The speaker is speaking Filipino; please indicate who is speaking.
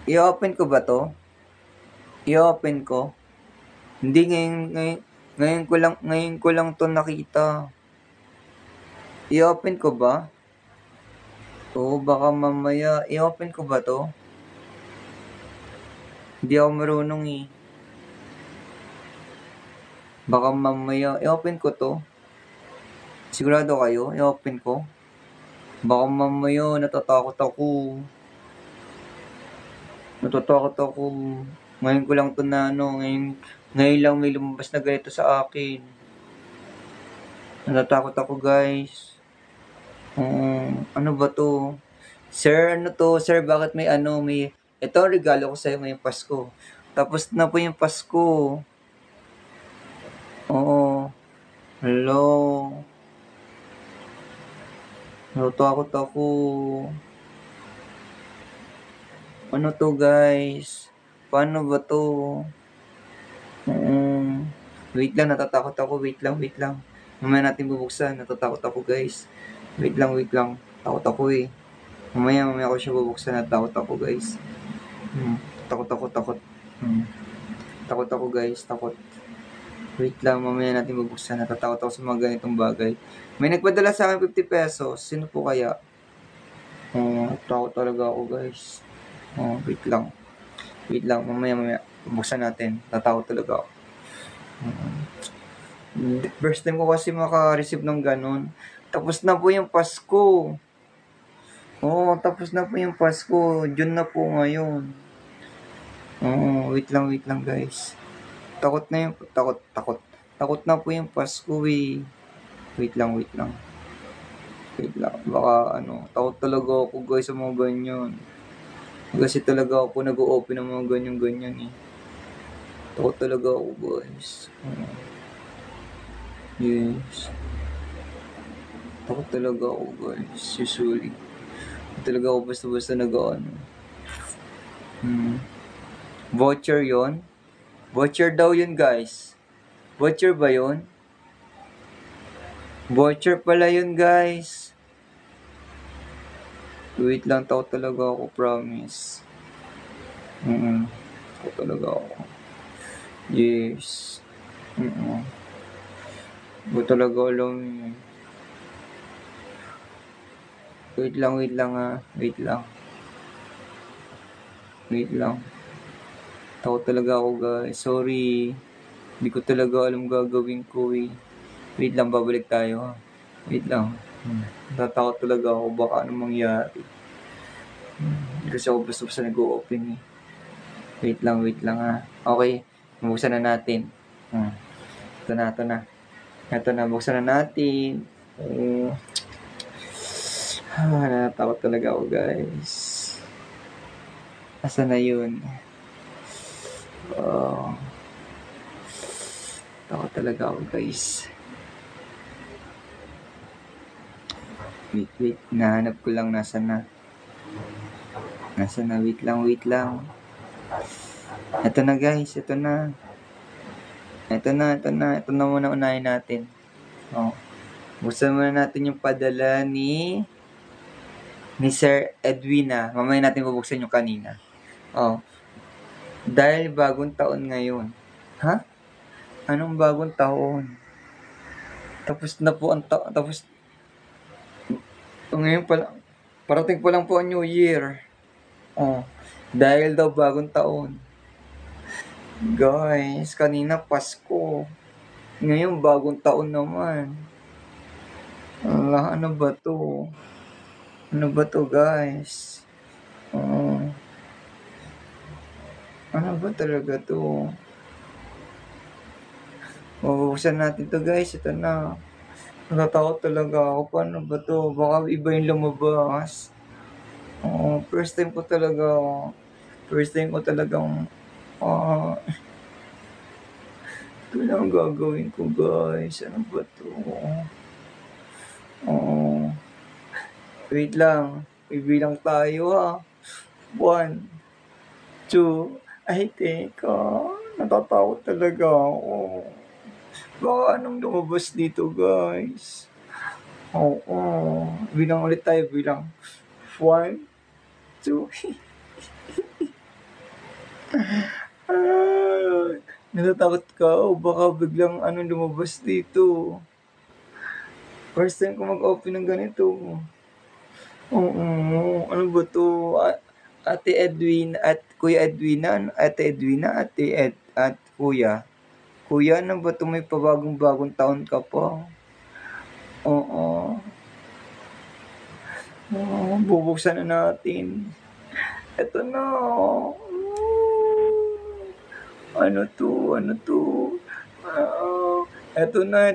Speaker 1: I-open ko ba 'to? I-open ko? Hindi, ngayon ko lang 'to nakita. I-open ko ba? Oo, baka mamaya. I-open ko ba 'to? Hindi ako marunong, eh. Baka mamaya. I-open ko 'to? Sigurado kayo? I-open ko? Baka mamaya natatakot ako. Ngayon ko lang 'to na ngayon lang may lumabas na ganito sa akin. Natatakot ako, guys. Ano ba 'to? Sir, ano 'to? Sir, bakit may ito ang regalo ko sa'yo ngayong Pasko. Tapos na po yung Pasko. Oo. Hello. Natatakot ako. Ano 'to, guys? Paano ba 'to? Wait lang, natatakot ako. Wait lang. Mamaya natin bubuksan. Natatakot ako, guys. Wait lang. Takot ako, eh. Mamaya ko siya bubuksan. Natatakot ako, guys. Takot. Takot ako, guys. Takot. Wait lang, mamaya natin bubuksan. Natatakot ako sa mga ganitong bagay. May nagpadala sa akin 50 pesos. Sino po kaya? Takot talaga ako, guys. Wait lang. Mamaya bubuksan natin. Natatakot talaga ako. First time ko kasi maka-receive ng ganun. Tapos na po yung Pasko. Tapos na po yung Pasko. June na po ngayon. Wait lang, guys. Takot na po yung Pasko, eh. Wait lang. Baka takot talaga ako, guys, sa mga ganyan. Kasi talaga ako nag-o-open ng mga ganyan, eh. Takot talaga ako, guys. Yes. Takot talaga ako, guys. Usually. Talaga ako basta-basta Voucher yon? Voucher daw yun, guys. Voucher ba yun? Voucher pala yun, guys. Wait lang, takot talaga ako, promise. Takot talaga ako. Yes. Ba talaga alam yun. Wait lang, Wait lang. Takot talaga ako, guys. Sorry. Hindi ko talaga alam gagawin ko, eh. Wait lang, babalik tayo, ha. Wait lang. Natatakot talaga ako. Baka anong mangyari. Kasi ako basta nag-o-open, eh. Wait lang, ha. Okay. Buksan na natin. Ito na. Buksan na natin. Natatakot talaga ako, guys. Asa na yun? Takot talaga ako, guys. Wait. Nahanap ko lang nasa na. Wait lang. Ito na, guys. Ito na muna unahin natin. Buksan muna natin yung padala ni Sir Edwina. Mamaya natin bubuksan yung kanina. Dahil bagong taon ngayon. Ha? Anong bagong taon? Tapos na po ang taon. Tapos ngayon pa lang. Parating pa lang po ang New Year. Dahil daw bagong taon. Guys, kanina Pasko. Ngayon bagong taon naman. Ano ba to? Guys? Ano ba talaga to? Bubuksan natin to, guys. Ito na. Natatakot talaga ako. Paano ba to? Baka iba yung lumabas. First time ko talagang ito na ang gagawin ko, guys. Ano ba to? Wait lang. Ibilang tayo, ha. 1, 2. Ay, teka. Natatakot talaga ako. Baka anong lumabas dito, guys? Bilang ulit tayo. 1, 2. Natatakot ka o baka biglang lumabas dito. First time ko mag-open ng ganito. Oo, ano ba 'to? Ate Edwin at Kuya Edwina, Ate Edwina, at Kuya. Kuya, ano ba 'to, may pabagong-bagong taon ka pa? Oo. Bubuksan na natin. Eto na. Ano 'to? Eto na.